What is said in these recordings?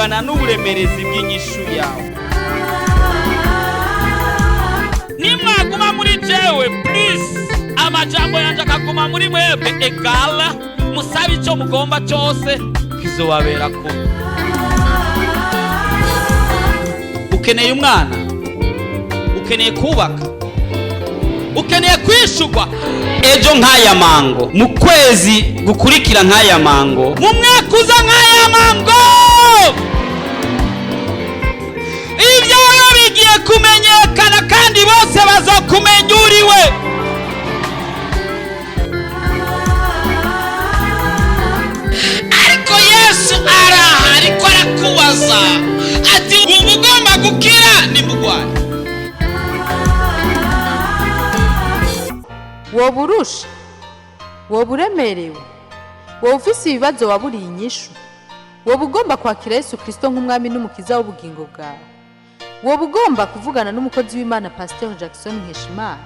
bivana n'uburemerezi bw'inyishu yawe. Nimwaguma muri jewe please, amajambo yanje akaguma muri mwebwe egala, musabe ico mugomba cyose kizobabera ko. Ukeneye umwana, ukeneye kubaka, ukeneye kwishugwa ejo nk'aya mango, mu kwezi gukurikira nk'aya mango, mu mwaka uza nk'aya mango, ibyawe bigiye kumenyekana kandi bose bazokumenya uriwe. Ariko Yesu araha, ariko arakubaza ati ubu ugomba gukira nimugwane. woba urusha, woba uremerewe, woba ufise ibibazo waburiye inyishu, woba ugomba kwakira Yesu Kristo nk'umwami n'umukiza w'ubugingo bwawe, woba ugomba kuvugana n'umukozi w'Imana Pasteur Jackson Nkeshimana,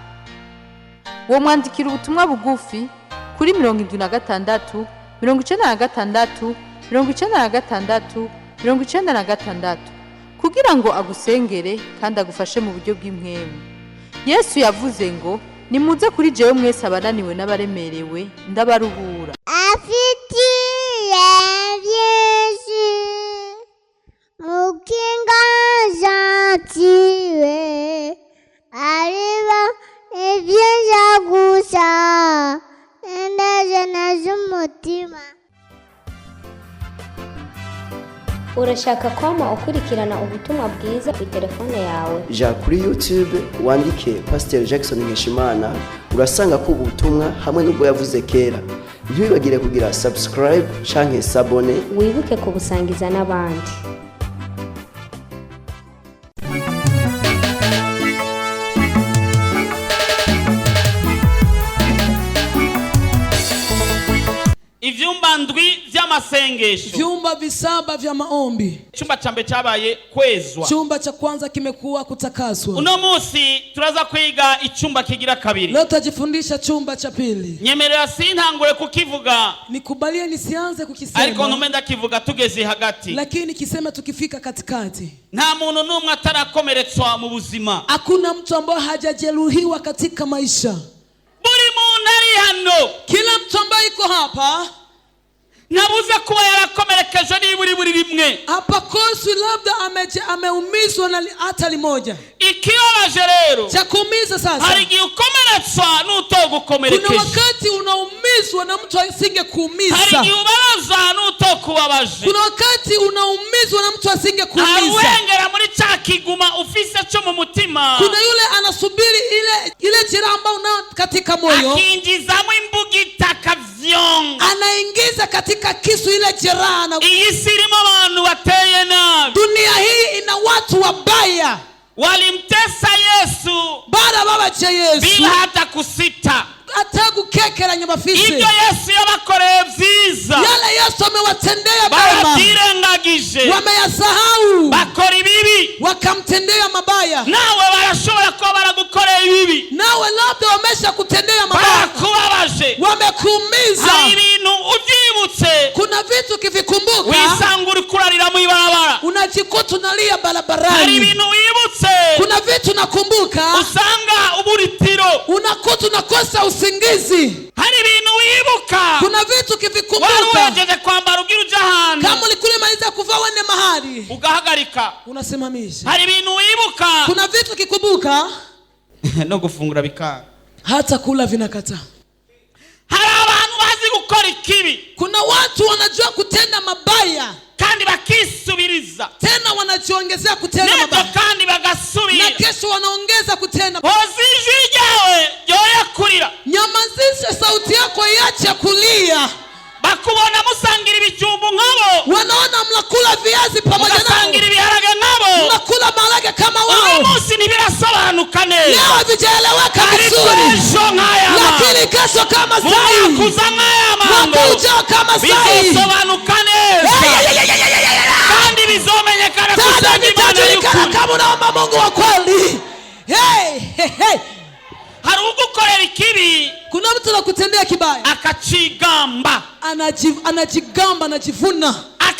wo mwandikira ubutumwa bugufi kuri 76 96 96 96 kugira ngo agusengere kandi agufashe mu buryo bw'impwemu. Yesu yavuze ngo nimuze kuri jewe mwese abananiwe n'abaremerewe ndabaruhura. Afitiye Yesu mukinga jatiwe ariba ibyiza gusa ndaje n'umutima. Urashaka kwama ukurikirana ubutumwa bwiza ku telefone yawe? Ja kuri YouTube wandike Pasteur Jackson Nkeshimana, urasanga ko ubutumwa hamwe n'ubwo yavuze kera. Ntibibagire kugira subscribe canke s'abone, wibuke kubusangiza n'abandi. Ivyumba ndwi vy'amasengesho, vyumba visaba vya maombi. Chumba cha mbere cyabaye kwezwa. Chumba cha kwanza kimekuwa kutakaswa. Uno munsi turaza kwiga icyumba kigira kabiri. Leo tutajifundisha chumba cha pili. Nyemerera sintangure kukivuga, nikubalie nisianze kukisema, ariko numenda kivuga tugeze hagati, lakini kisema tukifika katikati. Nta muntu numwe atarakomeretswa mu buzima. Hakuna mtu ambaye hajajeruhiwa katika maisha. Buri muntu ari hano, kila mtu ambaye iko hapa nabuze kuba yarakomerekeje niburi rimwe. Hapa kosi labda ameumizwa na hata limoja. Ikibabaje rero, cha kuumiza sasa, hari igihe ukomeretswa n'utogukomerekeje. Kuna wakati unaumizwa na mtu asingekuumiza. Hari igihe ubabaza n'utokubabaje. Kuna wakati unaumizwa na mtu asingekuumiza. Arwengera muri cya kiguma ufise cyo mu mutima. Kuna yule anasubiri ile jeraha ambayo unao katika moyo, akinjizamo imbugita kavyonga, anaingiza katika kisu ile jeraha. Iyi sirimo abantu bateye nabi. Dunia hii ina watu wabaya. Walimtesa Yesu, bara baba cha Yesu bila hata kusita, atagukekeranya bafise. Ibyo Yesu yabakoreye vyiza, yale Yesu amewatendea mema, batirengagije, wameyasahau, bakora ibibi, wakamtendea mabaya. Nawe barashobora kuba baragukoreye ibibi, nawe labda wamesha kutendea mabaya, barakubabaje, wamekuumiza. ibintu uvyibutse, kuna vitu kivikumbuka wisangura kurarira mu ibarabara, unajikuta unalia barabarani. hari ibintu wibutse, kuna vitu nakumbuka usanga uburitiro, unakuta unakosa usingizi. hari ibintu wibuka, kuna vitu kivikumbuka, waruwejeje kwambara ugira uja ahantu, kama ulikumaliza kuvaa wende mahali ugahagarika unasimamisha. hari ibintu wibuka, kuna vitu kikumbuka no gufungura bikanga, hata kula vinakata. hari abantu bazi gukora ikibi, kuna watu wanajua kutenda mabaya kandi bakisubiriza, tena wanajiongezea kutenda mabaya, kandi bagasubira, na kesho wanaongeza kutenda. Ozijwi ryawe ryoye kurira, nyamazisha sauti yako iache kulia. bakubona musangira ibijumbu nkabo, wanaona mnakula viazi pamoja nao, musangira ibiharage nkabo, mnakula maharage kama wao. Umunsi ntibirasobanuka neza, leo havijaeleweka vizuri, lakini kesho kama sai, nakuja kama sai, bizosobanuka neza, kandi bizomenyekana kusenga Imana y'ukuri, kama unaomba Mungu wa kweli. Hey. Hari ugukorera ikibi, kuna mtu anakutendea kibaya, akachigamba, anajigamba, anajivuna,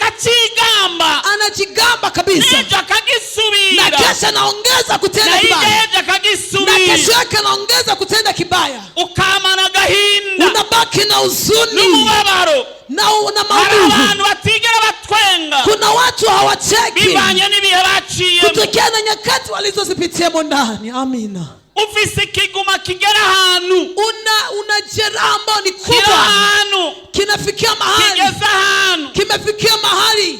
akacigamba anajigamba kabisa, nejo akagisubira, na kesho anaongeza kutenda na kibaya, ijeje na akagisubira, kesho yake anaongeza kutenda kibaya. ukamana agahinda Unabaki na huzuni n'umubabaro. na Hari maumivu. abantu batigera batwenga Kuna watu hawacheki bivanye n'ibihe baciyemo. kutokea na nyakati walizozipitiamo ndani. Amina. Ufise ikiguma kigera ahantu, Una jeraha ambao ni kira kubwa, ahantu, kinafikia mahali, kigeze ahantu. kimefikia mahali.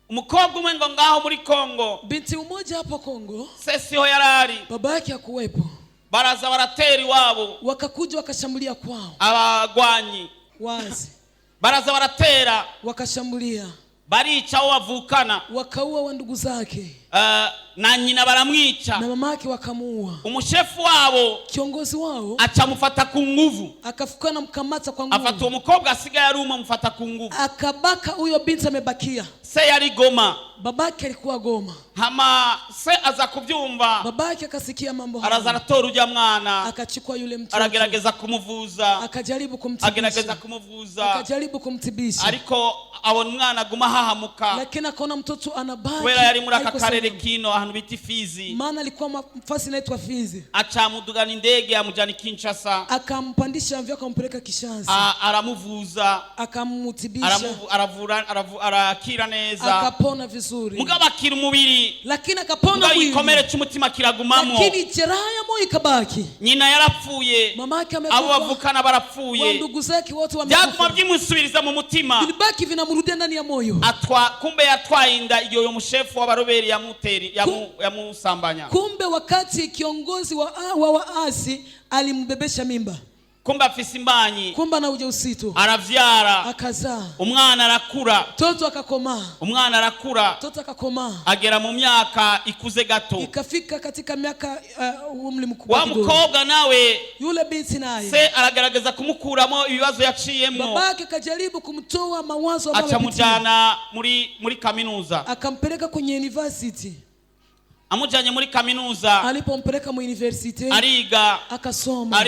Umukobwa umwe ngo ngaho muri Kongo, Binti mmoja hapo Kongo, sesiho yarari, baba yake hakuwepo, baraza baratera iwabo wakakuja wakashambulia kwao, abagwanyi, wazi baraza baratera, wakashambulia, barica aho bavukana, wakaua wa ndugu zake, na nyina baramwica, na mama yake wakamuua. umushefu wabo Kiongozi wao acamufata ku nguvu, akafukana mkamata kwa afata nguvu, uwo mukobwa asigaye ari umwe amufata ku nguvu. akabaka huyo binti amebakia. Se yari Goma, Babake alikuwa Goma, hama se aza kubyumva, babake akasikia mambo araza haya, aratora ujya mwana, akachukua yule mtoto, aragerageza kumuvuza, akajaribu agerageza kumtibisha, kumuvuza, akajaribu kumtibisha, ariko abona umwana aguma hahamuka, lakini akaona mtoto anabaki, kubera yari muri aka haiko karere salama. kino ahantu bita Fizi. Maana alikuwa mfasi inaitwa Fizi, Acamudugana indege amujana Kinshasa, akampandisha mvyo akampeleka Kishansa, aramuvuza, akamutibisha, arakira neza, akapona vizuri, mugabo akira umubiri, lakini akapona mugabo mwili, igikomere cy'umutima kiragumamo. lakini jeraha ya moyo ikabaki. Nyina yarapfuye, Mamake abo amekufa, bavukana wa barapfuye, ndugu zake wote byaguma wamekufa, byimusubiriza mu mutima, vilibaki vinamrudia ndani ya moyo. kumbe yatwaye inda iyo mushefu w'abaroberi yamusambanya. Kumbe wakati kiongozi wa waasi alimbebesha mimba, kumbe afise imbanyi, kumbe ana ujauzito, aravyara, akazaa, umwana arakura, mtoto akakomaa, umwana arakura, mtoto akakomaa, agera mu myaka ikuze gato. ikafika katika miaka umri mkubwa Wa kidogo. mukobwa nawe Yule binti naye se aragerageza kumukuramo ibibazo yaciyemo, babake kajaribu kumtoa mawazo ambayo amepitia, acamujana muri kaminuza. akampeleka kwenye university. Amujanye muri kaminuza, Alipompeleka mu university, ariga, akasoma,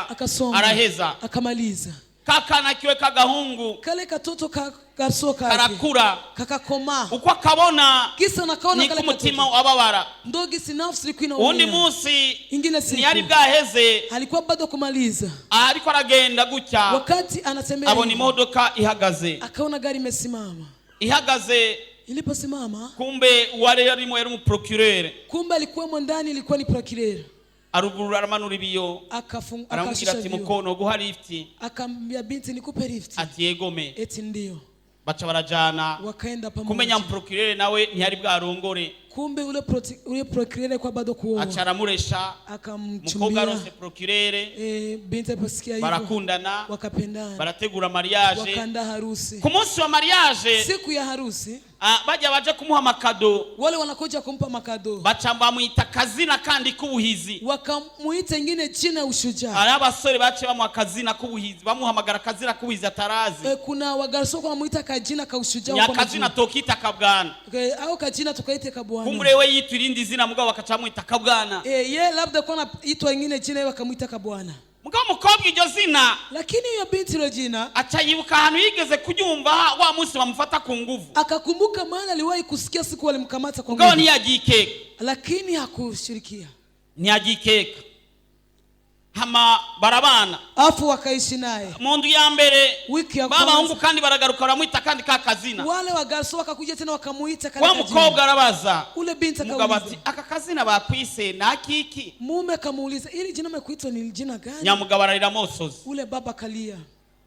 akasoma, araheza. akamaliza. Kakana kiwe kagahungu Kale katoto kasoka karakura, kakakoma, uko akabona kisa nakaona niko kale umutima katoto wababara. ndogi sinafsi ilikuwa Undi inaumia. munsi Ingine siku ntiyari bwaheze, alikuwa bado kumaliza, ariko aragenda gutya, wakati anatembea abona imodoka ihagaze, akaona gari imesimama. ihagaze. Iliposimama, Kumbe uwari yarimo yari umuprocureur, kumbe alikuwa ndani, ilikuwa ni procureur. aruguru aramanura ibiyo, aramubwira ati mukono guha lift, akamwambia binti nikupe lift, ati yegome. eti ndio. Baca barajana, Wakaenda kumenya pamoja. umuprocureur nawe ntiyari bwarongore, Kumbe ule procureur kwa bado kuoa, aca aramuresha. Mukobwa akamchumbia. arose procureur, Binti aliposikia hivyo barakundana, wakapendana, barategura mariage. wakaandaa harusi. Ku munsi wa mariage, Siku ya harusi bajya baje kumuha amakado, wale wanakuja kumpa makado, baca bamwita kazina kandi k'ubuhizi. wakamuita ingine jina ya ushujaa. Ari abasore bace bamuha kazina k'ubuhizi, bamuhamagara kazina k'ubuhizi atarazi, Kuna wagarso wanamuita kajina ka ushujaa nya kwa kazina majina. tokita kabwana. Au kajina tukaite kabwana. Kumure we yitwa irindi zina mugabo bakacamwita kabwana. Ye labda kwa anaitwa ingine jina yeye wakamuita kabwana. Mugabo mukobwa iryo zina, Lakini huyo binti ile jina aca yibuka ahantu yigeze kuryumva wa munsi bamufata ku nguvu. akakumbuka maana aliwahi kusikia siku walimkamata kwa Mugabo nguvu, ntiyagikeka, lakini hakushirikia. ntiyagikeka. Hama barabana, Afu wakaishi naye. mu ndwi ya mbere Wiki ya babahungu kwanza kandi baragaruka baramwita kandi ka kazina. wale wagarso wakakuja tena wakamuita kale Wa kajina. mukobwa arabaza, Ule binti mugabo ati akauliza, aka kazina bakwise nakiki? mume akamuuliza ili jina umekuitwa ni jina gani? Nyamugabo ararira mosozi, Ule baba kalia,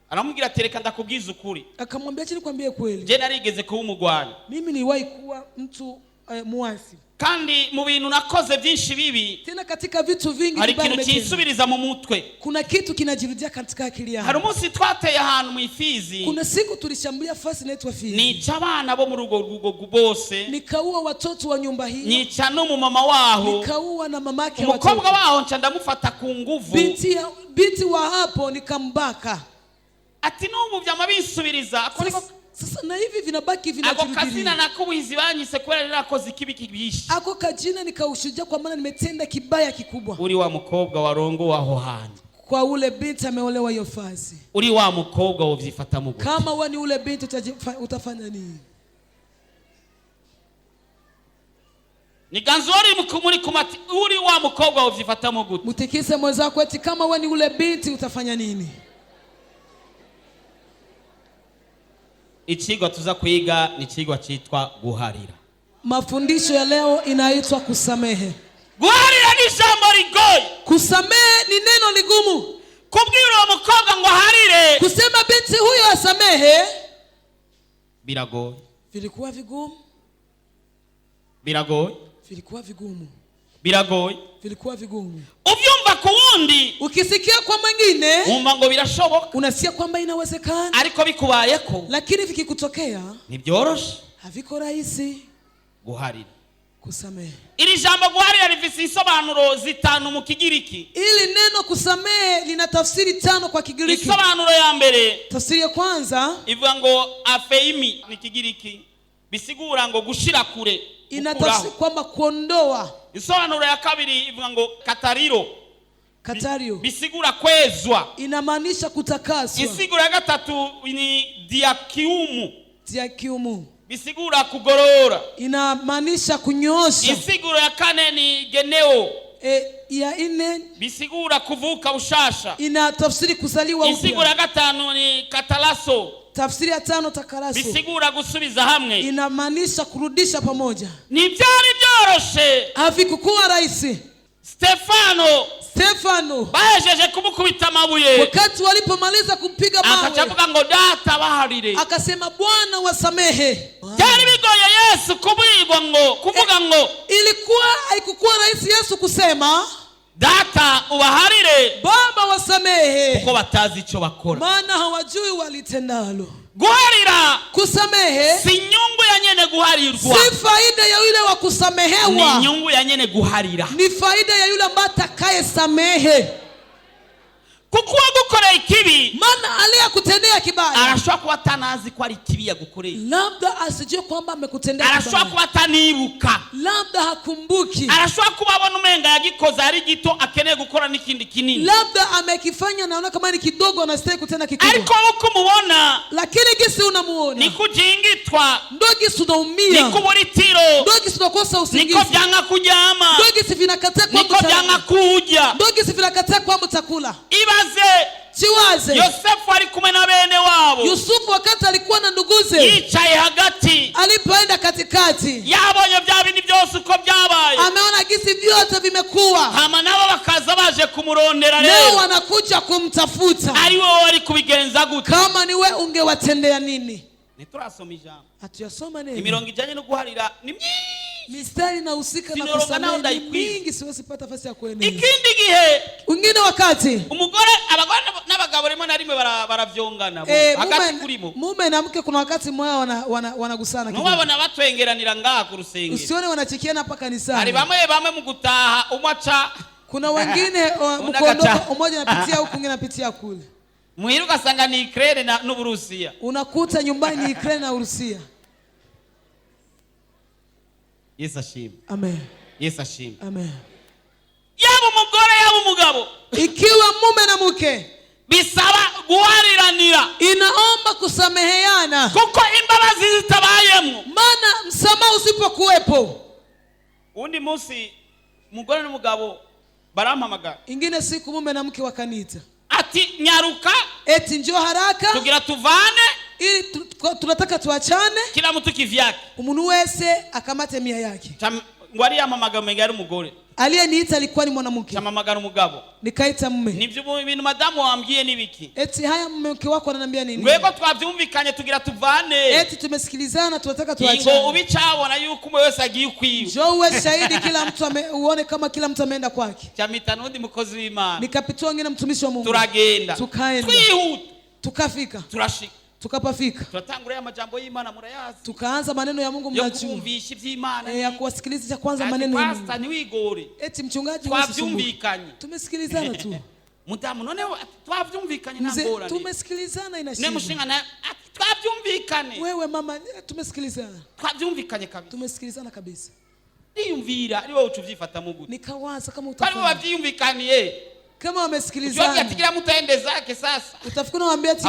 aramubwira ati reka ndakubwiza ukuri, akamwambia chini kwambie kweli, je narigeze kuba umugwanyi, mimi niliwahi kuwa mtu muasi, kandi mu bintu nakoze byinshi bibi tena katika vitu vingi hari vibaya ikintu nimetenda. kinsubiriza mu mutwe. Kuna kitu kinajirudia katika akili Hari yangu. umunsi twateye ahantu mu Ifizi, Kuna siku tulishambulia fasi inaitwa Fizi, nica abana bo muri urwo rugo bose, nikaua watoto wa nyumba hii, nica n'umumama waho, nikaua na mamake umukobwa watoto. waho nca ndamufata ku nguvu, Binti wa hapo nikambaka. ati n'ubu vyama binsubiriza. Sasa na hivi vinabaki Ako kazina vinajirudia. nakubuhizi banyise kubera narakoze ikibi kibisha. Ako kajina nikaushujaa kwa maana nimetenda kibaya kikubwa. Uri wa mukobwa warongo waho hantu, Kwa ule binti ameolewa hiyo fasi. uri wa mukobwa wovyifata mu gute? Kama wewe ni ule binti utafanya nini? ni ganzori mkumuri kumati uri wa mukobwa uvifata mugutu. Mutikise mwenzako eti kama wewe ni ule binti utafanya nini? Ichigwa tuza kuiga ni chigwa chitwa guharira. Mafundisho ya leo inaitwa kusamehe. Guharira ni jambo ligoye. Kusamehe ni neno ligumu. Kubwira umukobwa ngo harire, kusema binti huyo asamehe biragoye. Vilikuwa vigumu. Biragoye. Vilikuwa vigumu. Biragoye. Vilikuwa vigumu. Uvyumva ku wundi, ukisikia kwa mwingine umva ngo birashoboka, unasikia kwamba inawezekana, ariko bikubayeko, lakini vikikutokea ni byoroshe, haviko rahisi. Guharira, kusamehe. Iri jambo guharira rifise isobanuro zitanu mu Kigiriki. Ili neno kusamehe lina tafsiri 5 kwa Kigiriki. Isobanuro ya mbere, tafsiri ya kwanza ivuga ngo afeimi ni Kigiriki, bisigura ngo gushira kure, inatafsiri kwamba kuondoa. Isobanuro ya kabiri ivuga ngo katariro, katario, bisigura kwezwa, inamaanisha kutakaswa. Isiguro ya gatatu ni diakiumu, diakiumu, bisigura kugorora, inamaanisha kunyosha. Isiguro ya kane ni geneo, ya ine bisigura kuvuka ushasha, inatafsiri kuzaliwa upya. Isiguro ya gatanu ni katalaso, tafsiri ya 5 takaraso, bisigura gusubiza hamwe, inamaanisha kurudisha pamoja. Ni byari byoroshe, havikuwa rahisi. Stefano bahejeje kumukubita amabuye, wakati walipomaliza kumpiga mawe, akavuga ngo data baharire, akasema Bwana wasamehe. Byari bigoye Yesu kubwirwa ngo kuvuga ngo, haikuwa rahisi Yesu kusema data ubaharire, Baba wasamehe, kuko batazi icyo bakora, maana hawajui walitendalo. Guharira, kusamehe, si nyungu ya nyene guharirwa, si faida ya yule wa kusamehewa, ni nyungu ya nyene guharira, ni faida ya yule ambaye atakayesamehe. kuko wagukoreye ikibi, maana aliyekutendea kibaya arashobora kuba atanazi ko ari kibi yagukoreye, labda asijue kwamba amekutendea kibaya, arashobora kuba atanibuka, labda hakumbuki, arashobora kuba abona umenga yagikoze ari gito akeneye gukora n'ikindi kinini, labda amekifanya naona kama ni kidogo anastahili kutenda kikubwa, ariko uko mubona, lakini gisi unamuona ni kujingitwa, ndo gisi unaumia, ni kuburitiro, ndo gisi unakosa usingizi, niko byanga kujama, ndo gisi vinakataa kwa niko byanga kuja, ndo gisi vinakataa kwa mtakula. Chiwaze Yosefu ali kumwe na bene wabo. Yusufu wakati alikuwa na nduguze, yicaye hagati, alipoenda katikati, yabonye bya bindi byose uko byabaye, ameona gisi vyote vimekuwa, hama nabo bakaza baje kumurondera leo rero, wanakuja kumtafuta. ari wewe wari kubigenza gute? Kama ni wewe ungewatendea nini? Niturasoma ijambo, hatuyasoma nini? imirongo ijanye no guharira ni myinshi, mistari na usika na kusamehe mingi, siwezi pata nafasi ya kueneza. Ikindi gihe wengine wakati umugore abagore n'abagabo rimwe na rimwe baravyongana hagati kurimo, mume na mke, kuna wakati moyo wanagusana kidogo, nubabona batwengeranira ngaha ku rusengero, usione wanachikiana hapa kanisani. Ari bamwe mu gutaha umwacha, kuna wengine mkondoka umoja anapitia huku mwingine anapitia kule, muhiruka sanga ni Ukraine na n'Uburusiya, unakuta nyumbani ni Ukraine na Urusia. Yesu ashimwe. Amen. Yesu ashimwe. Amen. Yaba umugore yaba umugabo, ikiwa mume na mke, bisaba guhariranira, inaomba kusameheana, kuko imbabazi zitabayemo, maana msamaha usipokuwepo. Undi munsi umugore n'umugabo barampamagara, ingine siku mume na mke wakanita, ati nyaruka, eti njoo haraka tugira tuvane, ili tunataka tuachane, kila mtu kivyake, umuntu wese akamate mia yake. Ngwari yamamagara umenga ari umugore, aliyeniita alikuwa ni mwanamke, chamamagara umugabo, nikaita mume. Nivyo ibintu madamu wambwiye nibiki, eti haya mke wako ananiambia nini? Ngweko twavyumvikanye tugira tuvane, eti tumesikilizana tunataka tuachane, ingo ubicabona yuko umwe wese agiye ukwiwe, njoo uwe shahidi, kila mtu uone kama kila mtu ameenda kwake. Chamita nundi mukozi w'Imana, nikapitua ngine mtumishi wa Mungu, turagenda, tukaenda, twihuta, tukafika, turashika, tukapafika, turatangura amajambo y'Imana murayazi, tukaanza maneno ya Mungu mnajua, kumvisha ivy'Imana, ya kuwasikiliza kwanza maneno ya Mungu. Pastor ni wigore, eti mchungaji twavyumvikanye, tumesikilizana tu. Mudamu none twavyumvikanye nangora, tumesikilizana inashinda, ne mushinga na twavyumvikane, wewe mama tumesikilizana, twavyumvikanye kabisa, tumesikilizana kabisa. Niyumvira ari wowe utuvyifata mu gute, nikawaza kama utafanya, kama wavyumvikaniye, kama wamesikilizana, ujua atigira mutaende zake sasa, utafikuna waambia ati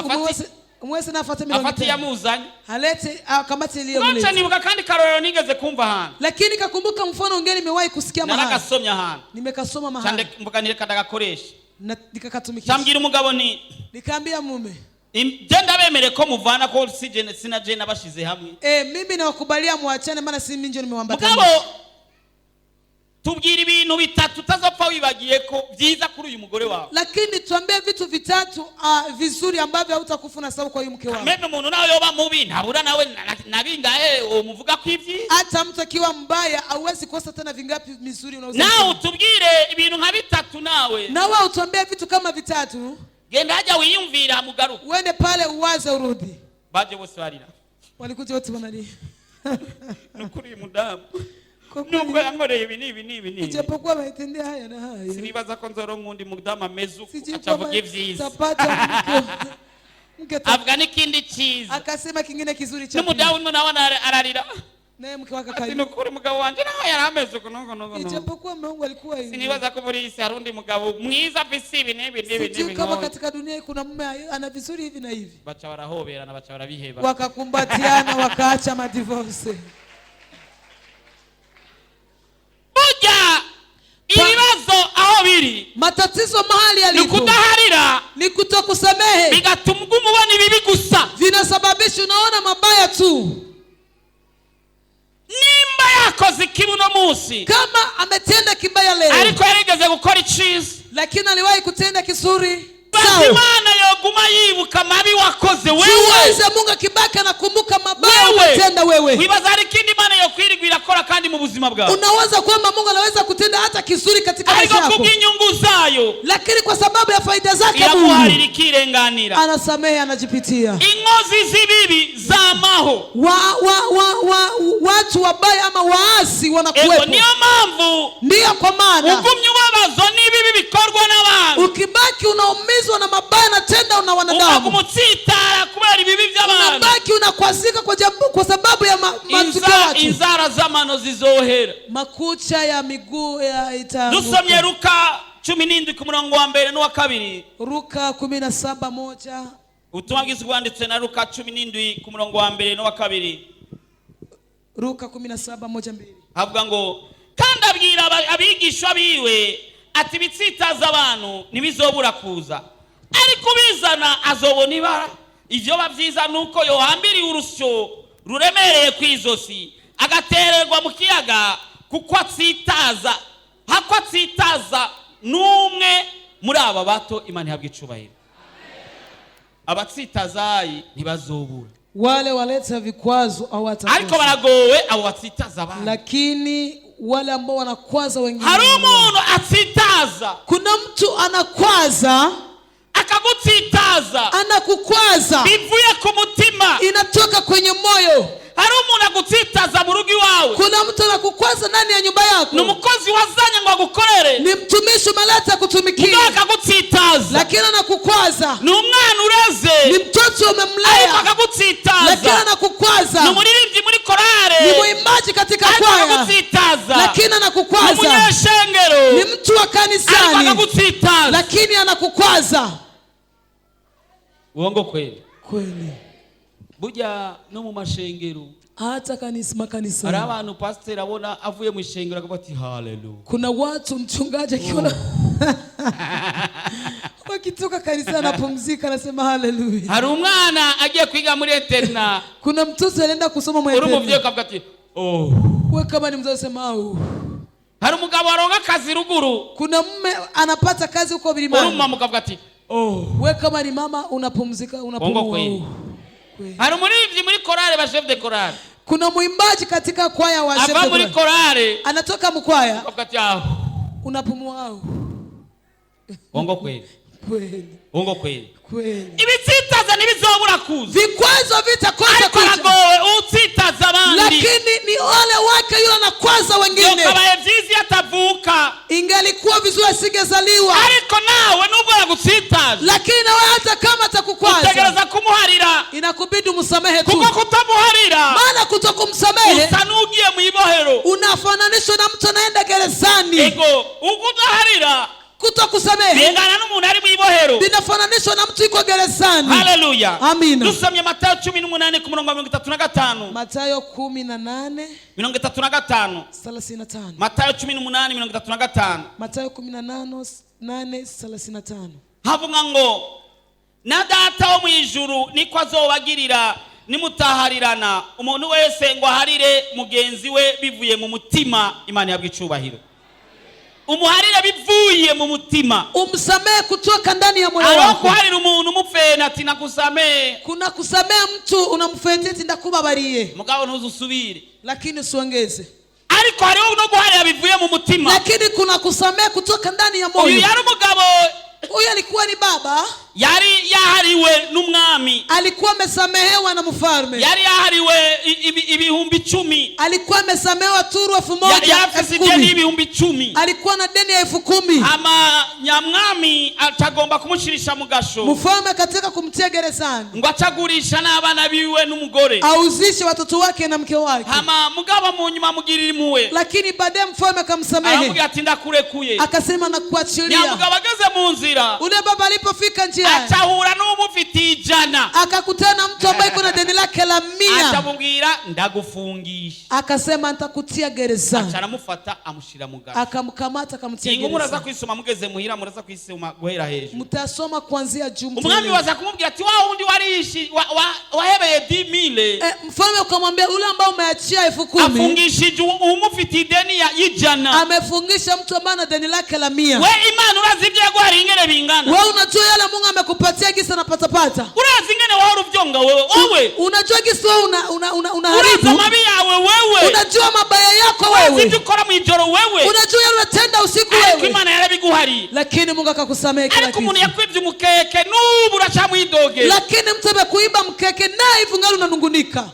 umwese nafate mirongo afati yamuzanye halete kamati nonca iliyomleta. nibuka kandi karorero nigeze kumva ahantu Lakini kakumbuka mfano ungeni nimewahi kusikia mahali. naragasomye ahantu Nimekasoma mahali. cyane mbuga nireka ndagakoresha Nikakatumikisha. cyambwira umugabo ni Nikaambia mume, genda bemere ko muvana ko sina je nabashize hamwe mimi nawakubalia muachane maana si mimi ndio nimewambatanisha. mugabo tubwira ibintu bitatu utazopfa wibagiye ko byiza kuri uyu mugore wawe. Lakini tuambie vitu vitatu vizuri ambavyo hautakufa na sababu kwa huyu mke wako. Meme umuntu nawe yoba mubi ntabura nawe nabingahe umuvuga ko ibyi. Hata mtu akiwa mbaya hauwezi kosa tena vingapi mizuri unaweza. Nawe utubwire ibintu nka bitatu nawe. Nawe utuambie vitu kama vitatu. Genda haja wiyumvira mugaruka. Uende pale uwaze urudi. Baje bose barira. Walikuja wote wanalia. Nukuri mudamu. Nubwo yankoreye ibi. Ijapokuwa baitendea haya na haya. Sinibaza ko nzoro nkundi mudamu amezu acavuga ivyiza. Avuga n'ikindi cyiza. Akasema kingine kizuri cha. N'umudamu nawe ararira. Naye mke wake akalia. Nukuri mugabo wanje nawe yarameze kunogo. Ijapokuwa Mungu alikuwa hivi. Sinibaza ko muri isi harundi mugabo mwiza afise ibi n'ibi. Kama katika dunia kuna mume ana vizuri hivi na hivi. Bacha barahoberana bacha barabiheba. Wakakumbatiana wakaacha madivorce. Buja ibibazo aho biri. Matatizo mahali yalipo. Nikudaharira. Ni kutokusamehe. Bigatuma umubona ibibi gusa. Vinasababisha unaona mabaya tu. Nimba yakoze ikibuno munsi. Kama ametenda kibaya leo. Ariko yarigeze gukora iciza. Lakini aliwahi kutenda kizuri. Imana yoguma yibuka mabi wakoze wewe. Jiweze Mungu akibaki anakumbuka mabaya umetenda wewe. Wibaza hari kindi Imana yokwirigwira akora kandi mu buzima bwawe. Unaweza kwamba Mungu anaweza kutenda hata kizuri katika maisha yako. Ariko kubw'inyungu zayo. Lakini kwa sababu ya faida zake Mungu. Iramuharira ikirenganira. Anasamehe anajipitia. Inkozi zibibi zamaho. Watu wabaya ama waasi wanakuwepo. Niyo mpamvu. Ndio kwa maana. Ugumye ubabazo n'ibibi bikorwa n'abantu. Ukibaki unaumizwa na mabaya na tenda una wanadamu. Unakumutitara kubera ibibi by'abantu. Unabaki unakwazika kwa sababu ya matukio watu. Inzara z'amano zizohera. Makucha ya miguu ya itanguka. Dusomye Luka 17 ku murongo wa mbere n'uwa kabiri. Luka 17:1. Ubutumwa bwiza bwanditse na Luka 17 ku murongo wa mbere n'uwa kabiri. Luka 17:1-2. Havuga ngo kandi abwira abigishwa biwe ati bitsitaza abantu nibizobura kuza ariko bizana azobona ibara ivyo bavyiza nuko yohambiriye urusyo ruremereye kwizosi agatererwa mu kiyaga kuko atsitaza numwe muri aba bato Imana ihabwa icubahiro. Abatsitazayi ntibazobura. Wale waleta vikwazo hawatakosa. Ariko baragowe abo batsitaza abantu. Lakini wale ambao wanakwaza wengine. Hari umuntu atsitaza. Kuna mtu anakwaza. Akagutsitaza. Anakukwaza. Bivuye ku mutima. Inatoka kwenye moyo. Hari umuntu agutsitaza mu rugo iwawe. Kuna mtu anakukwaza ndani ya nyumba yako. Ni umukozi wazanye ngo agukorere. Ni mtumishi umeleta kutumikia. Ngo akagutsitaza. Lakini anakukwaza. Ni umwana ureze. Ni mtoto umemlea. Ariko akagutsitaza. Lakini anakukwaza. Ni umuririmbyi muri korale. Ni muimbaji katika kwaya. Ariko akagutsitaza. Lakini anakukwaza. Ni umunyeshengero. Ni mtu wa kanisani. Ariko akagutsitaza. Lakini anakukwaza. Uongo kweli? Kweli. Buja no mu mashengero. Hata makanisa. Hari abantu pastor abona avuye mu ishengero akavuga ati haleluya. Kuna watu mchungaji akiona wakitoka kanisa anapumzika anasema haleluya. Hari umwana agiye kwiga muri eterna. Kuna mtoto anaenda kusoma mu eterna. Urumuvye akavuga ati oh. Wewe kama ni mzazi sema au. Hari umugabo aronga kazi ruguru. Kuna mume anapata kazi huko bilimani. Urumva mukavuga ati oh. Wewe kama ni mama unapumzika unapumua. Hari umuririmbyi muri korale ba chef de korale. Kuna muimbaji katika kwaya wa chef de korale. Ava muri korale. Anatoka mkwaya. Wakati hao. Unapumua au. Uongo kweli? Kweli. Uongo kweli? Kweli. Ibitsitaza nibizobura kuza. Vikwazo vitakosa kuja. Aragowe utsitaza abandi. Lakini ni ole wake yule anakwaza wengine. Yo kabaye vyizi atavuka. Ingalikuwa vizuri asingezaliwa. Ariko nawe nubwo yagutsitaza. Lakini nawe hata kama atakukwaza. Utegereza kumuharira. Inakubidi umsamehe tu. Kuko kutamuharira. Maana kutokumsamehe. Usanugiye mu ibohero. Unafananishwa na mtu anaenda gerezani. Ego ukudaharira. kutokusamehe bingana n'umuntu ari mu ibohero. vinafananishwa na mtu yuko gerezani. Haleluya. Amina. Dusomye Matayo 18 ku murongo wa 35. Mathayo 18 35. 35. Matayo 18:35. Mathayo 18:35. Havuga ngo na data wo mu ijuru niko azobagirira nimutaharirana umuntu wese ngo aharire mugenzi we bivuye mu mutima. Imana yabwe icubahiro. Umuharire bivuye mu mutima. Umsamehe kutoka ndani ya moyo wako. wako. Kuharira umuntu umupfena ati nakusamehe. Kuna kusamehe mtu unamfetea ati ndakubabariye. Mugabo ntuzusubire. Lakini usiongeze. Ariko hariho no guharira bivuye mu mutima. Lakini kuna kusamehe kutoka ndani ya moyo. Uyu yari umugabo. Huyu alikuwa ni baba. Yari yahariwe n'umwami. Alikuwa amesamehewa na mfalme. Yari yahariwe ibihumbi 10. Alikuwa amesamehewa turu 1000. Yafise deni ibihumbi 10. Alikuwa na deni ya 10,000. Ama nyamwami atagomba kumushirisha mu gasho. Mfalme katika kumtia gerezani. Ngo acagurisha n'abana biwe n'umugore. Auzishe watoto wake na mke wake. Ama mugabo mu nyuma mugirira impuhwe. Lakini baadaye mfalme akamsamehe. Aramubwira ati ndakurekuye. Akasema nakuachilia. Nyamugabo ageze mu nzira. Ule baba alipofika njiani. Atahura n'umufiti ijana. Akakutana mtu ambaye kuna deni lake la 100. Atamubwira ndagufungisha. Akasema nitakutia gerezani. Acaramufata amushira mu gasho. Akamkamata akamtia gerezani. Ingo muraza kwisoma mugeze muhira muraza kwisoma guhera hejuru. Mutasoma kuanzia juu. Umwami waza kumubwira ati wa undi warishi wahebeye 10,000. Mfalme akamwambia ule ambao umeachia 10,000. Afungishije umufiti deni ya ijana. Amefungisha mtu ambaye ana deni lake la 100. We Imana urazivye gwari ingene bingana. Wewe unajua yale Mungu amekupatia gisa na patapata. Urazi ingene wahora uvyonga wewe. Unajua gisa wewe unaharibu. Urazi mabi yawe wewe. Unajua mabaya yako wewe. Urazi ukora mu ijoro wewe. Unajua yale unatenda usiku wewe. Ariko Imana yarabiguhari. Lakini Mungu akakusamehe kila kitu. Ariko umuntu yakwivye umukeke n'ubu uracamwidoge. Lakini mtu amekuiba mkeke na hivi ngali unanungunika.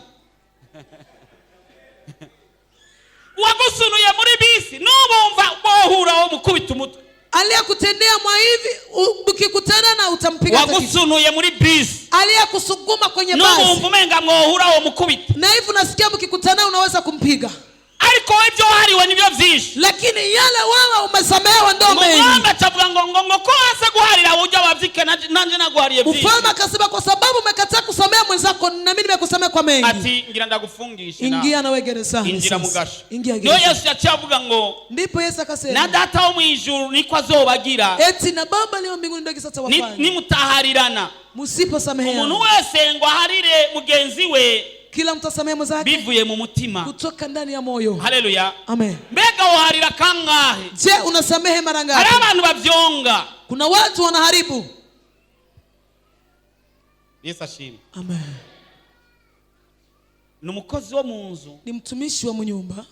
Wagusunuye muri bisi n'ubumva bohura wo mukubita umutwe. Aliyekutendea mwa hivi ukikutana na utampiga tatizo. Wagusunuye muri bisi. Aliyekusuguma kwenye basi. N'ubumva umenga mwohura wo mukubita. Na hivi unasikia mkikutana unaweza kumpiga. Ariko ivyo hariwe nivyo vyinshi. Lakini yale wewe umesamehewa ndio mengi. Mugamba acavuga ngo ko ase guharira ujya wavyike nanje naguhariye vyinshi. Mfalme akasema kwa sababu umekataa kusamehe mwenzako na mimi nimekusamehe kwa mengi. Ati ngira ndagufungisha. Ingia nawe gerezani. Injira mu gasho. Ingia gerezani. No Yesu yacavuga ngo ndipo Yesu akasema na data wo mu ijuru niko azobagira. Eti na baba leo mbinguni ndio sasa wafanye. Ni mutaharirana. Musiposameheana. Umuntu wese ngo aharire mugenzi we. Kila mtu asamehe mwenzake bivuye mu mutima kutoka ndani ya moyo. Haleluya. Amen. Mbega uharira kangahe? Je, unasamehe mara ngapi? Hari abantu bavyonga. Kuna watu wanaharibu. Yesu ashimwe. Amen. Numukozi wo munzu. Ni mtumishi wa munyumba.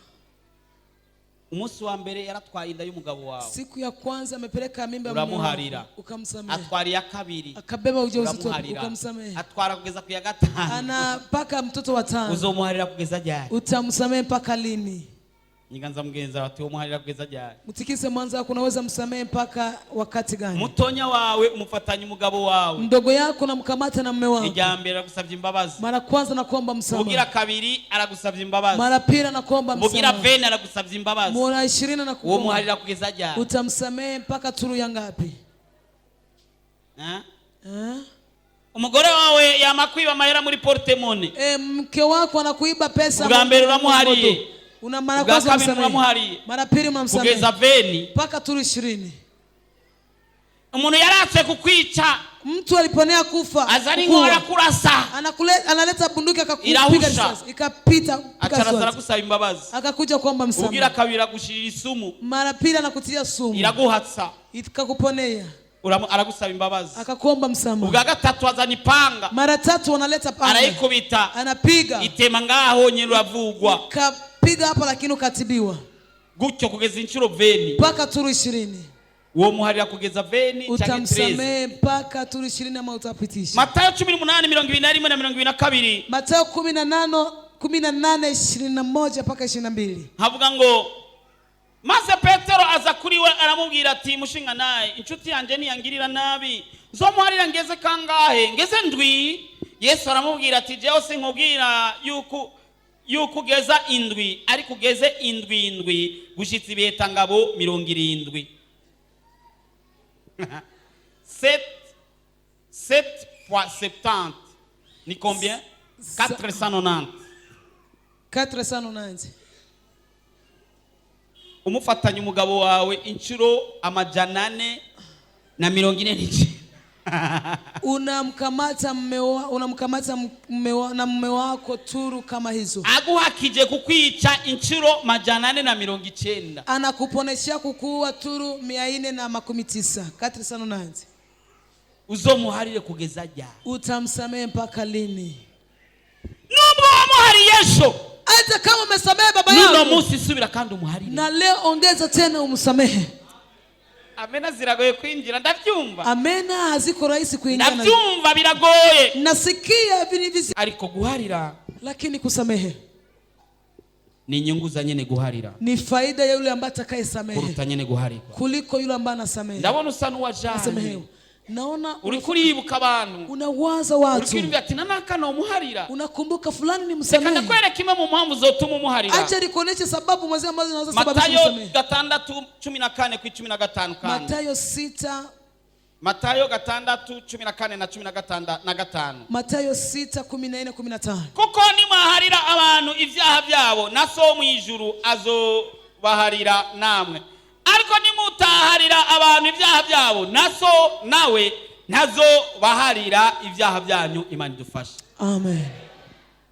Umunsi wa mbere yaratwaye inda y'umugabo wawe. Siku ya kwanza amepeleka mimba uramuharira. Ukamsamehe. Atwari ya kabiri. Akabeba ujauzito ukamsamehe. Atwara kugeza ku ya gatanu. Anapaka mtoto wa 5. Uzomuharira kugeza jari. Utamsamehe mpaka lini? Nyiganza mugenza wati umuharira kugeza jari. Mutikise mwanza kunaweza msamehe mpaka wakati gani? Mutonya wawe umufatanye umugabo wawe. Mdogo yako na mkamata na mume wako. Ijambere aragusavye imbabazi. Mara kwanza nakuomba msamaha. Mugira kabiri aragusavye imbabazi. Mara pili nakuomba msamaha. Mugira 20 aragusavye imbabazi. Mara 20 nakuomba. Uwo muharira kugeza jari. Utamsamehe mpaka turu ya ngapi? Umugore wawe yamakwiba amahera muri portemone. Mke wako anakuiba pesa. Ugambere uramuhariye. Una mara kwanza msamehe. Mara pili msamehe. Kugeza 20 mpaka turu 20. Umuntu yaratse kukwica. Mtu aliponea kufa. Azari ngora kurasa. Analeta bunduki akakupiga risasi. Ikapita. Acharazara kusaba imbabazi. Akakuja kuomba msamaha. Ugira kabira gushira isumu. Mara pili anakutia sumu. Iraguhatsa. Ikakuponea. Aragusaba imbabazi. Akakuomba msamaha. Ubwa gatatu azani panga. Mara 3 wanaleta panga. Arayikubita. Anapiga. Itema ngaho nyene uravugwa. Kapiga hapo lakini ukatibiwa. Gutyo kugeza inshuro 20. Mpaka turu 20. Uwo muharira kugeza 20 cyangwa 13. Utamsamehe mpaka turu 20 ama utapitisha. Matayo 18:21 na 22. Matayo 18:21 mpaka 22. Havuga ngo maze Petero aza kuri we aramubwira ati mushinga naye inshuti yanje niyangirira nabi nzomuharira ngeze kangahe ngeze ndwi. Yesu aramubwira ati jewe sinkubwira yuko ugeza indwi ariko ugeze indwi gushitsa ibiheta ngabo 70. 7 fois 70 ni combien? 490. 490. Umufatanya umugabo wawe inshuro 449. Unamkamata mume wako turu kama hizo. Aguhakije kukwica inshuro 490. Anakuponeshia kukuua turu 490. 490. Uzomuharire kugeza ryari? Utamsamehe mpaka lini? Nubwo wamuhariye ejo, hata kama umesamehe baba yako, nuno munsi subira kandi umuharire. na leo ongeza tena umsamehe. Amena ziragoye kwinjira, ndavyumva. Amena haziko rahisi kuingia. Ndavyumva biragoye. Nasikia vinivizi. Ariko guharira, lakini kusamehe ni inyungu za nyene guharira. Ni faida ya yule ambaye atakayesamehe Kuruta nyene guharira. kuliko yule ambaye anasamehe. Ndabona usa n'uwajanye. Naona uri kuribuka abantu. Unawaza watu. Uri kwirumva ati nanaka no muharira. Unakumbuka fulani ni msamehe. Seka kwere kimwe mu mpamvu zotuma umuharira. Acha nikuoneshe sababu mwanzo ambazo zinaweza sababisha msamehe. msamehe. Matayo 6:14-15 kandi. Matayo 6. Matayo 6:14-15. Matayo 6:14-15. Kuko nimwaharira abantu ivyaha byabo, na so mu ijuru azobaharira namwe. Ariko nimutaharira abantu ivyaha byabo, naso nawe nazo baharira ivyaha byanyu. Imana idufashe. Amen.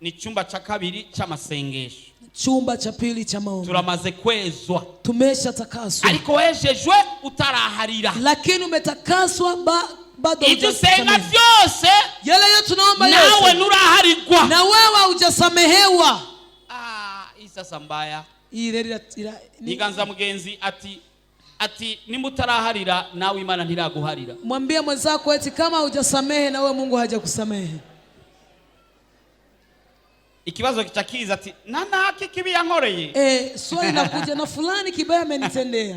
Ni chumba cha kabiri cy'amasengesho. Chumba cha pili cha maombi. Turamaze kwezwa. Tumeshatakaswa. Ariko wejejwe utaraharira. Lakini umetakaswa bado hujasenga vyose. Yale yote tunaomba yote. Nawe nuraharigwa. Na wewe hujasamehewa. Sasa mbaya. Niganza mugenzi ati nimutaraharira nawe Imana ntiraguharira. Mwambie mwenzako eti kama hujasamehe na wewe Mungu hajakusamehe. Ikibazo kichakiza ati nanaki kibi yankoreye. Swali nakuja na fulani kibaya amenitendea.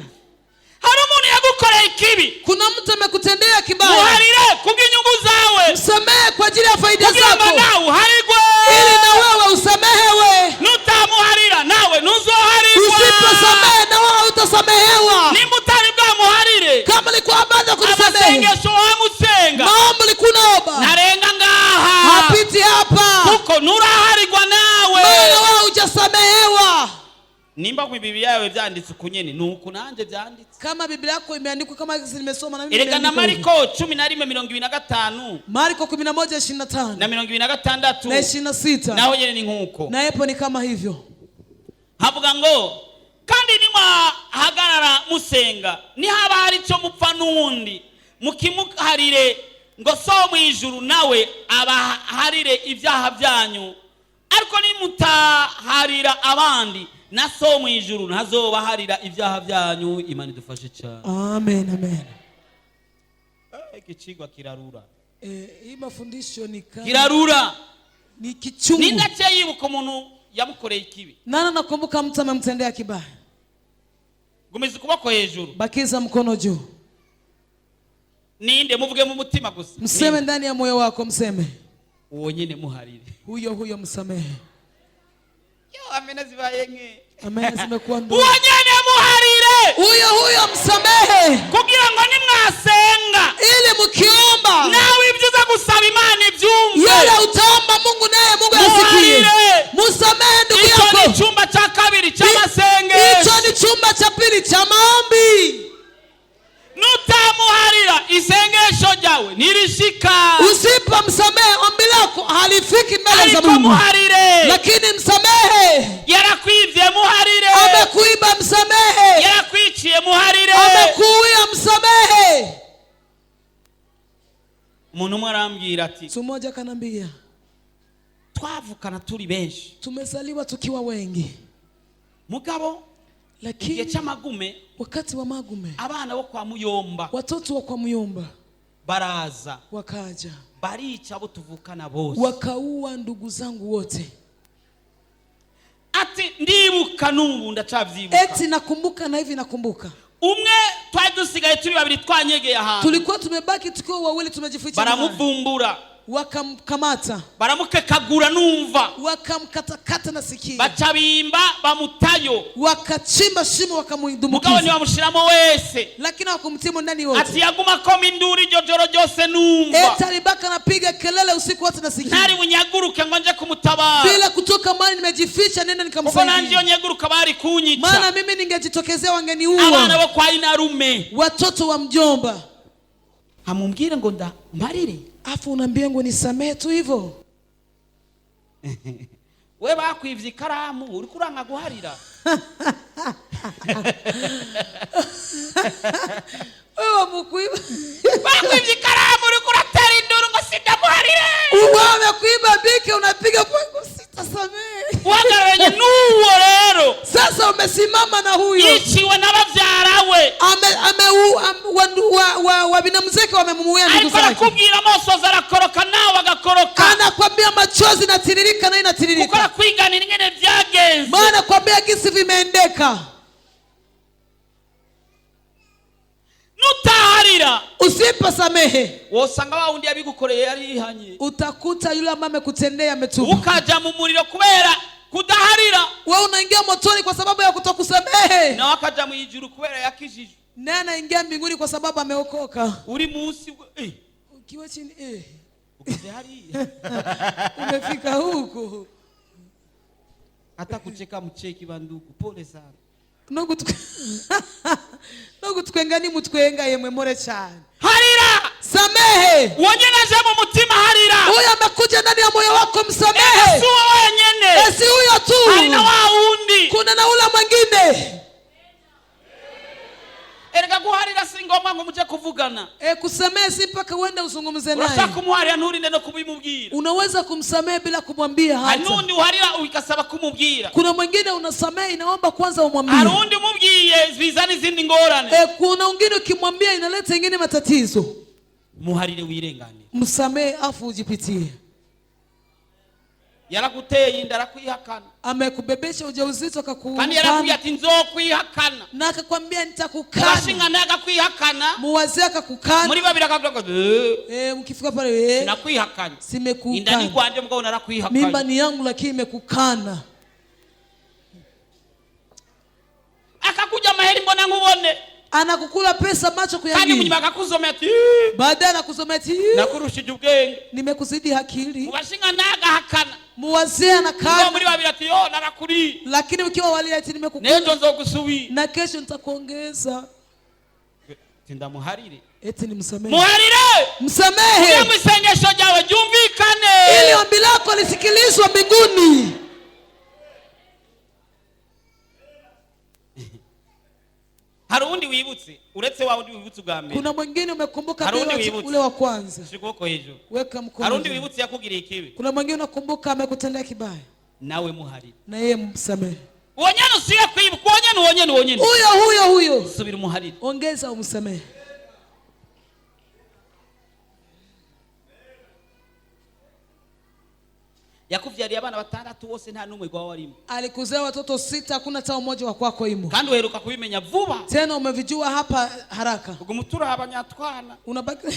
Hari umuntu yagukoreye ikibi. Kuna mtu amekutendea kibaya. Muharire kubw'inyungu zawe. Msamehe kwa ajili ya faida zako. Kugira nawe uharigwe. Ili na wewe usamehewe. Nutamuharira nawe nuzoharigwa. Usiposamehe na wewe utasamehewa. Nimutari bwa muharire. Kama ulikuwa bado kusamehe. Amasengesho wamusenga. Maombi likunaomba. Narenga ngaha. Hapiti hapa. Kuko nuraharigwa nawe. Maana wewe hujasamehewa. Nimba kwa Biblia yawe byanditse kunyene nuko nanje byanditse. Kama Biblia yako imeandikwa kama nimesoma na mimi. Erega na Marko 11:25. Marko 11:25. Na 26. Na 26. Naho nyene ni nkuko. Na hapo ni kama hivyo. Havuga ngo kandi nimwahagarara musenga ni haba hari cyo mupfa nundi mukimuharire ngo so mu ijuru nawe abaharire ibyaha byanyu. Ariko nimutaharira abandi na so mu ijuru nazobaharira ibyaha byanyu. Imana idufashe cyane. Amen, amen. Ikicigwa kirarura. Hii mafundisho ni kama kirarura. Ni kichungu. Ninga cyayibuka umuntu yamukoreye ikibi. Nana nakumbuka mtu amemtendea kibaya. Gumiza kuboko hejuru. Bakiza mkono juu. Ninde muvuge mu mutima gusa. Mseme ndani ya moyo wako, mseme. Uwo nyine muharire. Huyo msamehe. Amena zibaye nke. Amena zimekuwa ndogo. Uwo nyine muharire. Huyo msamehe. Kugira ngo nimwasenga. Ili mukiomba. Nawe ibyiza gusaba Imana ibyumve. Yale utaomba Mungu naye Mungu asikie. Musamehe ndugu yako. Hicho ni chumba cha kabiri cha masengesho. Hicho ni chumba cha pili cha maombi. Nutamuharira isengesho ryawe nirishika. Usipomsamehe ombi lako halifiki mbele za Mungu. Muharire. Lakini msamehe. Yarakwivye muharire. Amekuiba msamehe. Yarakwiciye muharire. Amekuuya msamehe. Umuntu umwe arambwira ati Mmoja kanambia twavukana turi benshi. Tumezaliwa tukiwa wengi. Mugabo lakini cy'amagume wakati wa magume abana bo kwa Muyomba, watoto wa kwa Muyomba baraza wakaja barica abo tuvukana bose, wakaua ndugu zangu wote. Ati ndibuka n'ubu ndacavyibuka. Eti nakumbuka na hivi nakumbuka. Umwe twari dusigaye turi babiri twanyegeye ahantu. Tulikuwa tumebaki tukiwa wawili tumejificha. Baramuvumbura. wakamkamata, baramukekagura numva, wakamkatakata na sikio, bacabimba bamutayo, wakachimba shimo mugabo wakamdumbukiza, ntibamushiramo wese, lakini hawakumtimu ndani wote. ati yagumako induru iryo joro ryose numva, Alibaka anapiga kelele usiku wote na sikio, ntari bunyaguruke ngo nje kumutabara, bila kutoka mahali nimejificha nenda kuko nanje nikamsaidia, nyeguruka bari kunyica, maana mimi ningejitokezea wangeniua. abana bo kwa inarume, Watoto wa mjomba, amumbwire ngo mbarire, afu unaambia ngo nisamee tu hivyo. we bakwivye ikaramu uri kuranga guharira. Wewe mkuiba, bakwivye ikaramu uri kuratera induru ngo sindamuharire, uwawe kuiba bike unapiga kwa sitasamee. wagaranye nuwo rero, Sasa umesimama na huyo yiciwe n'abavyarawe, wa binamzeke wamemumuia ndugu ariko zake, arakubwira amosozi arakoroka nawe agakoroka, anakwambia machozi natiririka na kuko inatiririka, arakwiganira ingene vyagenze, maana kwambia gisi vimeendeka. nutaharira Usiposamehe wosanga wa wundi yabigukoreye yari yihanye, utakuta yule ambaye amekutendea ametubu, ukaja mu muriro kubera kudaharira, wewe unaingia motoni kwa sababu ya kutokusamehe, nawe akaja mu ijuru kubera yakijijwe, naye anaingia mbinguni kwa sababu ameokoka. uri munsi Ukiwa chini ugeze hariya umefika huko, hata kucheka mcheki banduku, pole sana, no gutwenga mutwenga yemwe more cyane. harira, Samehe, wonyeneje mu mutima, harira, huyo amekuja ndani ya moyo wako, msamehe. si wewe wenyene, Si huyo tu, hari na wa wundi, kuna na ule mwingine. erega guharira si ngombwa ngo muje kuvugana, Kusamehe si mpaka uende uzungumze urashaka naye, kumuharira nturinde no kubimubwira, unaweza kumsamehe bila kumwambia hari hata. n'undi uharira ukasaba kumubwira, Kuna mwingine unasamehe inaomba kwanza hari umwambie. undi umubwiye bizana izindi ngorane, Kuna wengine ukimwambia inaleta ingine matatizo. muharire wirenganire, Msamehe afu ujipitie. yaraguteye inda arakwihakana, Amekubebesha ujauzito kandi yarakubwiye akakukana ati nzokwihakana, na akakwambia nitakukana, abashingana akakwihakana, muwazee akakukana, muri babiri akavuga mkifika pale sinakwihakana, inda ni simekukana, gwanje mugabo mimba narakwihakana, ni yangu lakini imekukana. akakuja maheri mbona nkubone, Anakukula pesa macho kandi kuyaangalia, munyuma akakuzomea ati baadaye anakusomea ati nakurushije ubwenge, nimekuzidi akili. mubashingana agahakana, Muwazee mugabo anakana, muri babiri ati yo narakuri, lakini ukiwa wali ati nimekukula nejo nzogusubira, na kesho nitakuongeza. tindamuharire, Eti nimsamehe, muharire, msamehe ngo isengesho ryawe ryumvikane, ili ombi lako lisikilizwe mbinguni. hari undi wibutse uretse wa undi wibutse ubwa mbere, Kuna mwingine umekumbuka Harundi bila wibutse. ule wa kwanza, shikoko hejuru, weka mkono hari undi juu. wibutse yakugiriye ikibi, Kuna mwingine unakumbuka amekutendea kibaya, nawe muharire, na yeye msamehe. wonyene usiye kwibuka, wonyene Huyo subira umuharire, ongeza umsamehe. yakuvyariye abana batandatu bose nta n'umwe gwawe warimo, Alikuzaa watoto 6, hakuna hata mmoja wa kwako imo, kandi uheruka kubimenya vuba, tena umevijua hapa haraka, ubwo mutura abanyatwana unabaki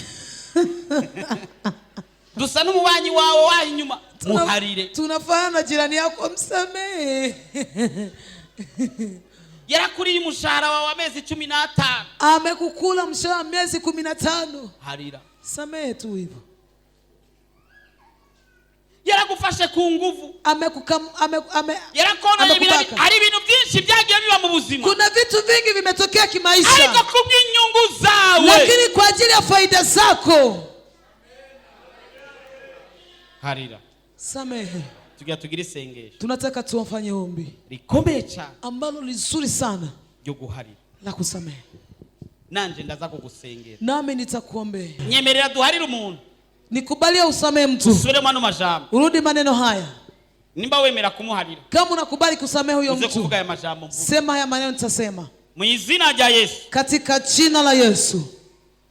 dusa n'umubanyi wawe wahi inyuma, muharire, tunafana na jirani yako, msamehe. yarakuriye umushahara wawe amezi 15, Amekukula mshahara miezi 15, harira, samehe tu hivyo. yaragufashe ku nguvu, yarakona amekubaka. hari ibintu byinshi byagiye biba mu buzima, Kuna vitu vingi vimetokea kimaisha, ariko kubw'inyungu zawe, lakini kwa ajili ya faida zako, harira, samehe. tugira isengesho Tunataka tuwafanye ombi rikomeye cyane ambalo lizuri sana ryo guharira, la kusamehe, nanje ndaza kugusengera, nami nitakuombea. nyemerera duharire umuntu, Nikubalia usamehe mtu, usubiremo ano majambo, urudi maneno haya. nimba wemera kumuharira Kama unakubali kusamehe huyo uze mtu, kuvuga aya majambo mvuga, sema haya maneno nitasema. mu izina rya Yesu, Katika jina la Yesu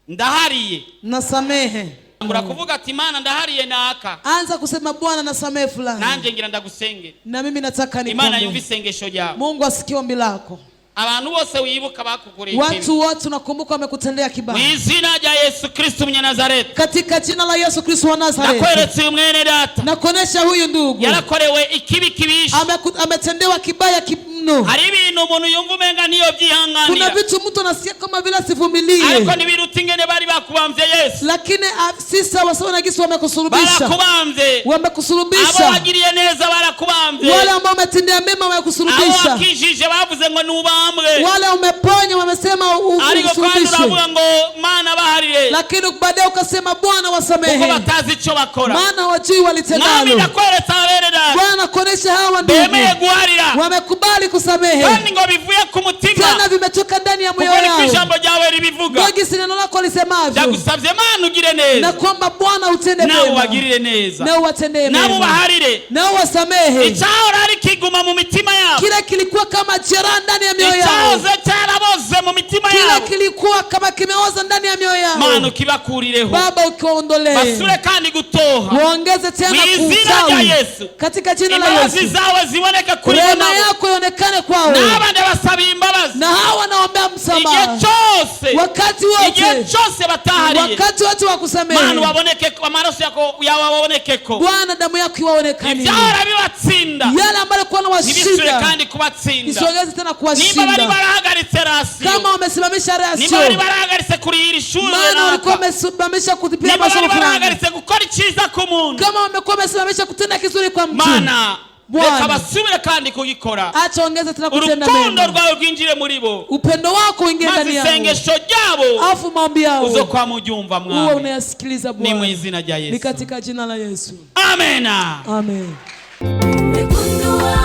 ndahariye, nasamehe. ngura kuvuga ati Imana ndahariye naka, Anza kusema Bwana nasamehe fulani, nanje ngira ndagusengera, na mimi nataka Imana yumva nikombe. isengesho ryawe, Mungu asikie ombi lako. abantu bose wibuka bakuguriye watu wote unakumbuka wamekutendea mu kibaya, izina rya Yesu Kristo Munyanazareti katika jina la Yesu Kristo wa Nazareti nakweretse uyu mwene data na kuonesha huyu ndugu yarakorewe ikibi kibisha, ametendewa kibaya mno. hari ibintu umuntu yumva umenga niyo Kuna byihanganira, vitu mtu anasikia kama vile asivumilie, ariko nibiruta ingene bari bakubamvye Yesu, lakini si sawa sawa na gisi wamekusulubisha. barakubamvye abo Wamekusulubisha, wagiriye neza barakubamvye, wale ambao umetendea mema abo wamekusulubisha, wakijije bavuze ngo nubambwe, wale umeponya wamesema ariko kandi usulubishe, uravuga ngo Mana baharire, lakini baadaye ukasema Bwana kuko wasamehe, batazi ico bakora. maana wajui Nami walitendalo. ndakweretse abere data Bwana kuonesha hawa ndugu bemeye guharira, wamekubali kusamehe, kandi ngo bivuye ku mutima, tena vimetoka ndani ya moyo kuko niko wao, ijambo ryawe ribivuga. ndio gisi neno lako lisemavyo, Ndagusavye Mana ugire na neza, kwamba Bwana utende nawe mema, wagirire neza, na uwatendee nabo mema, baharire. na uwasamehe Icyahora ari kiguma mu mitima yabo, kile kilikuwa kama jeraha ndani ya mioyo yao, icyahoze cyaraboze mu mitima kile yabo, kilikuwa kama kimeoza ndani ya mioyo yao. Mana ukibakurireho, Baba ukiondolee, basure kandi gutoha uongeze tena mu izina kuutawi rya Yesu, katika jina la imbabazi Yesu, zawe ziboneke kuri bo rehema nabo, yako ionekane kwao, n'abandi basaba imbabazi na hawa naombea igihe msamaha cyose, wakati igihe wote, cyose batahariye. wakati wote wa Mana kusamehe. waboneke, amaraso yako yawe wabonekeko, Bwana damu yako iwaonekanie, ibyahora bibatsinda yale ambayo kwa na ntibisure washinda kandi kubatsinda, isiongeze tena nimba bari kuwashinda. barahagaritse rasiyo, Kama wamesimamisha nimba bari rasio, barahagaritse kurihira ishuri maana walikuwa runaka, wamesimamisha kutipia nimba bari masomo fulani, barahagaritse gukora icyiza ku muntu, kama wamekuwa wamesimamisha kutenda kizuri kwa mtu, Mana Bwana, reka basubire kandi kugikora, acha ongeze tena kutenda urukundo mema, rwawe rwinjire muri bo, upendo wako uingie maze ndani yao, isengesho ryabo afu maombi yao uzokwa mubyumva uwe mwami, unayasikiliza ni mu Bwana, izina rya ni Yesu, katika jina la Yesu, amena. amen. Nimegundua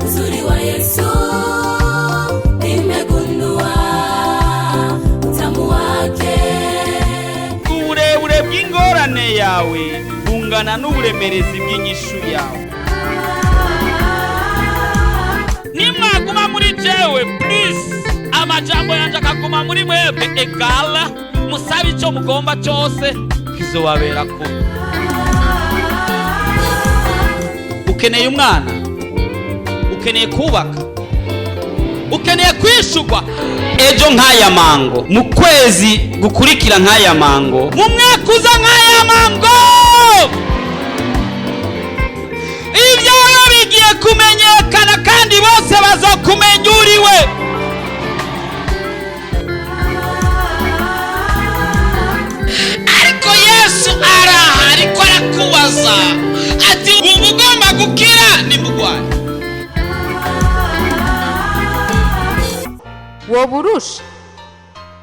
uzuri wa Yesu, nimegundua utamu wake. Uburebure bw'ingorane yawe bungana n'uburemerezi bw'inyishu yawe. Nimwaguma muri jewe please, amajambo yanje akaguma muri mwebwe egala, musabe icyo mugomba cyose kizobabera ko. Ukeneye umwana, ukeneye kubaka, ukeneye kwishugwa ejo nk'aya mango, mu kwezi gukurikira nk'aya mango, mu mwaka uza nk'aya mango, ibyawe bigiye kumenyekana kandi bose bazokumenya uriwe. Ariko Yesu araha, ariko arakubaza ati ubu ugomba gukira ni mugwayi. woba urusha,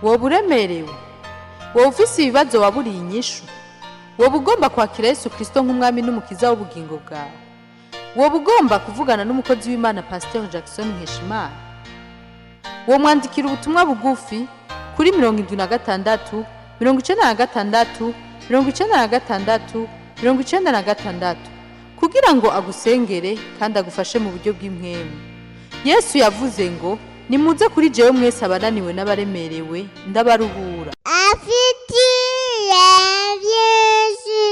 woba uremerewe, woba ufise ibibazo waburiye inyishu, woba ugomba kwakira Yesu Kristo nk'umwami n'umukiza w'ubugingo bwawe, woba ugomba kuvugana n'umukozi w'Imana Pastor Jackson Nkeshimana, wo mwandikira ubutumwa bugufi kuri 76 96 96 96 kugira ngo agusengere kandi agufashe mu buryo bw'impwemu. Yesu yavuze ngo nimuze kuri jewe mwese abananiwe n'abaremerewe ndabaruhura. afitiye byinshi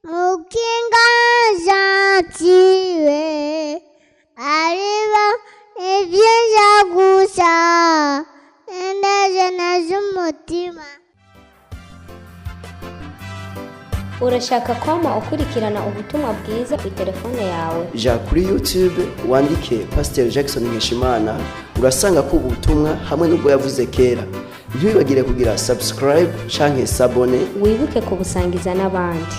mu kiganza cyiwe, areba ibyiza gusa indazana z'umutima. Urashaka kwama ukurikirana ubutumwa bwiza kuri telefone yawe? ja kuri YouTube wandike Pastor Jackson Nkeshimana, urasanga ko ubutumwa hamwe n'ubwo yavuze kera. Ntiwibagire kugira subscribe canke sabone, Wibuke kubusangiza n'abandi.